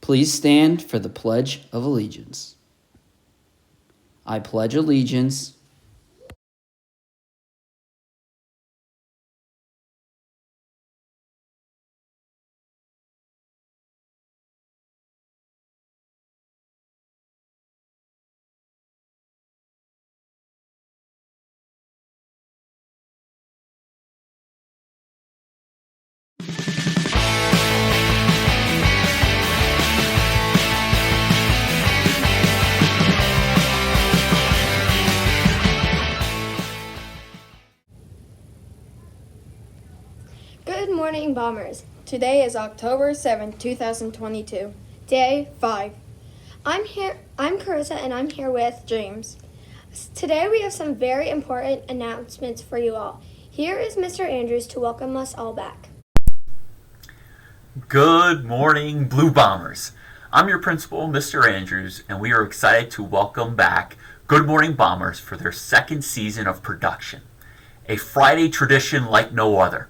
Please stand for the Pledge of Allegiance. I pledge allegiance Good morning, Bombers. Today is October 7th, 2022, Day 5. I'm Carissa, and I'm here with James. Today we have some very important announcements for you all. Here is Mr. Andrews to welcome us all back. Good morning, Blue Bombers. I'm your principal, Mr. Andrews, and we are excited to welcome back Good Morning Bombers for their second season of production. A Friday tradition like no other.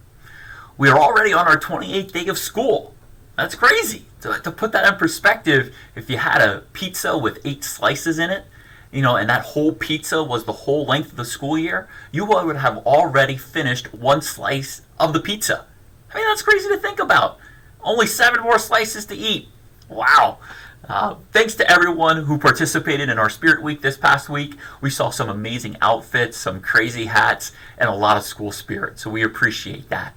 We are already on our 28th day of school. That's crazy. To put that in perspective, if you had a pizza with 8 slices in it, and that whole pizza was the whole length of the school year, you would have already finished 1 slice of the pizza. I mean, that's crazy to think about. Only 7 more slices to eat. Wow. Thanks to everyone who participated in our Spirit Week this past week. We saw some amazing outfits, some crazy hats, and a lot of school spirit, so we appreciate that.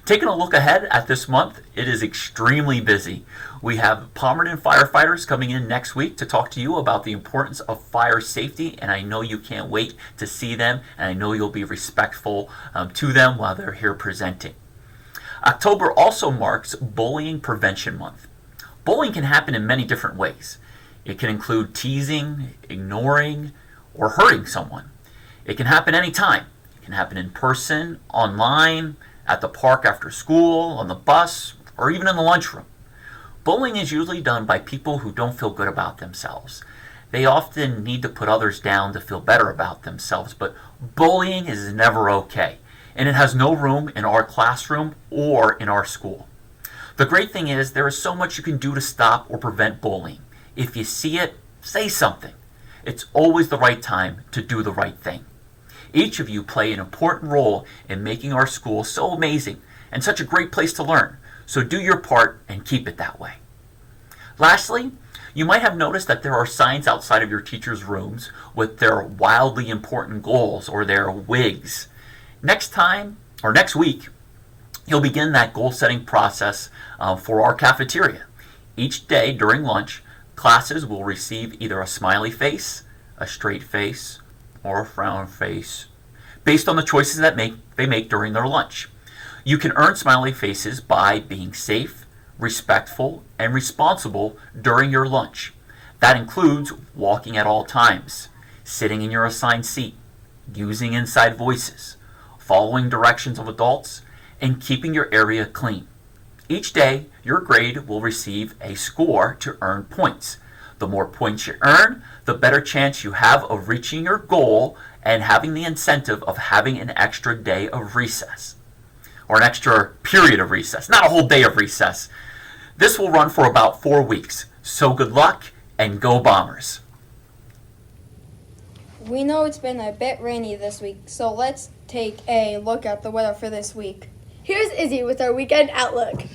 Taking a look ahead at this month, it is extremely busy. We have Palmerton firefighters coming in next week to talk to you about the importance of fire safety, and I know you can't wait to see them, and I know you'll be respectful to them while they're here presenting. October also marks Bullying Prevention Month. Bullying can happen in many different ways. It can include teasing, ignoring, or hurting someone. It can happen anytime. It can happen in person, online, at the park after school, on the bus, or even in the lunchroom. Bullying is usually done by people who don't feel good about themselves. They often need to put others down to feel better about themselves, but bullying is never okay, and it has no room in our classroom or in our school. The great thing is there is so much you can do to stop or prevent bullying. If you see it, say something. It's always the right time to do the right thing. Each of you play an important role in making our school so amazing and such a great place to learn. So do your part and keep it that way. Lastly, you might have noticed that there are signs outside of your teachers' rooms with their wildly important goals or their WIGs. Next week, you'll begin that goal-setting process for our cafeteria. Each day during lunch, classes will receive either a smiley face, a straight face, or a frown face, based on the choices that they make during their lunch. You can earn smiley faces by being safe, respectful, and responsible during your lunch. That includes walking at all times, sitting in your assigned seat, using inside voices, following directions of adults, and keeping your area clean. Each day, your grade will receive a score to earn points. The more points you earn, the better chance you have of reaching your goal and having the incentive of having an extra day of recess. Or an extra period of recess, not a whole day of recess. This will run for about 4 weeks. So good luck and go Bombers. We know it's been a bit rainy this week, so let's take a look at the weather for this week. Here's Izzy with our weekend outlook.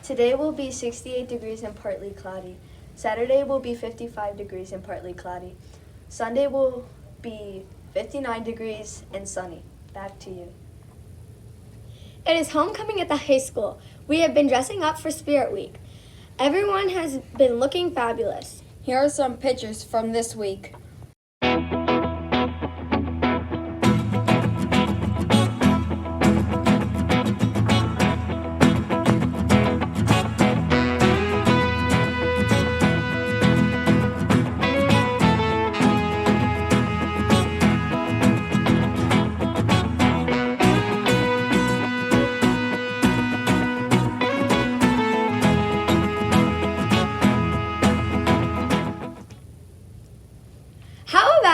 Today will be 68 degrees and partly cloudy. Saturday will be 55 degrees and partly cloudy. Sunday will be 59 degrees and sunny. Back to you. It is homecoming at the high school. We have been dressing up for Spirit Week. Everyone has been looking fabulous. Here are some pictures from this week.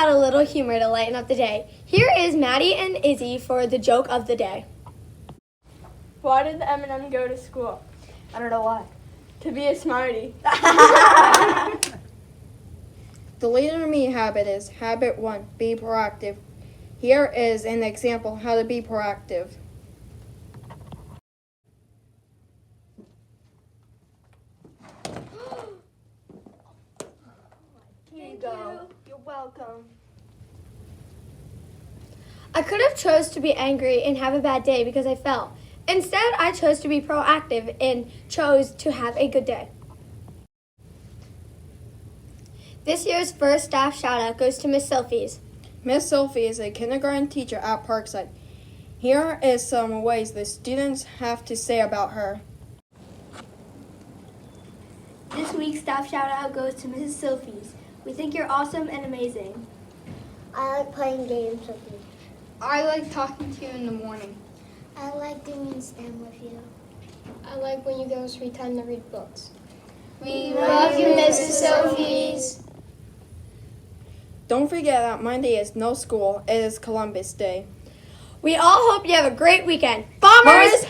A little humor to lighten up the day. Here is Maddie and Izzy for the joke of the day. Why did the M&M go to school? I don't know why. To be a smarty. The Leader in Me habit is habit 1, be proactive. Here is an example how to be proactive. Here you go. You're welcome. I could have chose to be angry and have a bad day because I fell. Instead, I chose to be proactive and chose to have a good day. This year's first staff shout-out goes to Miss Sylphie's. Miss Sophie is a kindergarten teacher at Parkside. Here is some ways the students have to say about her. This week's staff shout out goes to Mrs. Sylphie's. We think you're awesome and amazing. I like playing games with you. I like talking to you in the morning. I like doing STEM with you. I like when you give us free time to read books. We love you, Mrs. Sylphie's. Don't forget that Monday is no school. It is Columbus Day. We all hope you have a great weekend. Bombers